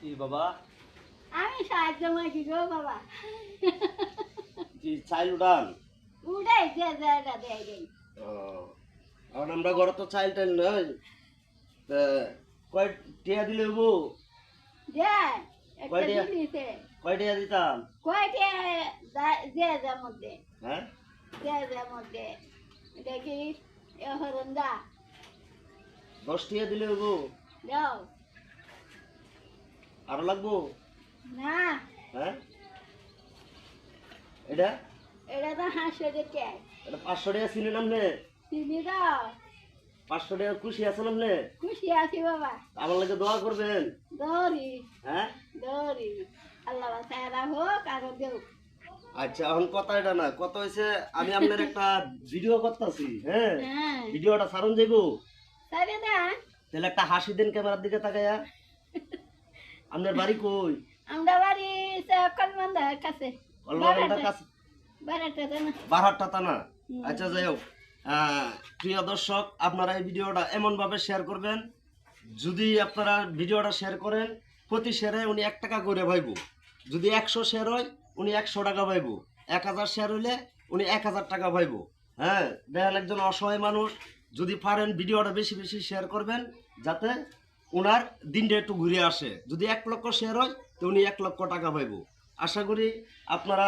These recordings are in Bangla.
কি বাবা? আমি সাহায্য মাগি গো বাবা। কি চাইল উঠান? উড়াই যে জায়গা দেয় দেয়। এখন আমরা ঘরে তো চাইল টাইল নাই, তা কয় টিয়া দিলে হবো? দেয় একটা কয়টিয়া? দিলিছে। কয় টিয়া দিতাম? কয়টা যে যার মধ্যে হ্যাঁ, যে যার মধ্যে দেখি হরন্দা 10 টিয়া দিলে হবো? দাও আরো লাগবো? না হ্যাঁ, এটা এটা তো হাসে দেখে এটা 500 টাকা ছিলেন আপনি? চিনি দাও 500 টাকা খুশি আছেন আপনি? খুশি আছি বাবা। আমার লাগে দোয়া করবেন। দৌড়ি হ্যাঁ, দৌড়ি আল্লাহ বাসায় হোক আরো দেও। আচ্ছা এখন কথা এটা না, কথা হয়েছে আমি আপনার একটা ভিডিও করতেছি। হ্যাঁ, হ্যাঁ ভিডিওটা ছাড়ুন যাইবো? সারে দেন। তাহলে একটা হাসি দেন ক্যামেরার দিকে তাকাইয়া। আপনার বাড়ি কই? আমরা বাড়ি কলমান্দার কাছে কলমাকান্দার কাছে? বারাটা না। বারহাট্টা থানা। হুম। আচ্ছা যাই হোক, প্রিয় দর্শক আপনারা এই ভিডিওটা এমনভাবে শেয়ার করবেন, যদি আপনারা ভিডিওটা শেয়ার করেন প্রতি শেয়ারে উনি 1 টাকা করে পাইব। যদি 100 শেয়ার হয় উনি 100 টাকা পাইব। 1000 শেয়ার হইলে উনি 1000 টাকা পাইব। হ্যাঁ, দেখেন একজন অসহায় মানুষ, যদি পারেন ভিডিওটা বেশি বেশি শেয়ার করবেন যাতে ওনার দিনটা একটু ঘুরে আসে। যদি 1 লক্ষ শেয়ার হয় তো উনি 1 লক্ষ টাকা পাইব। আশা করি আপনারা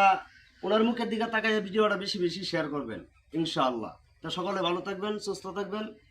ওনার মুখের দিকে তাকায় ভিডিওটা বেশি বেশি শেয়ার করবেন ইনশাআল্লাহ। তো সকলে ভালো থাকবেন, সুস্থ থাকবেন।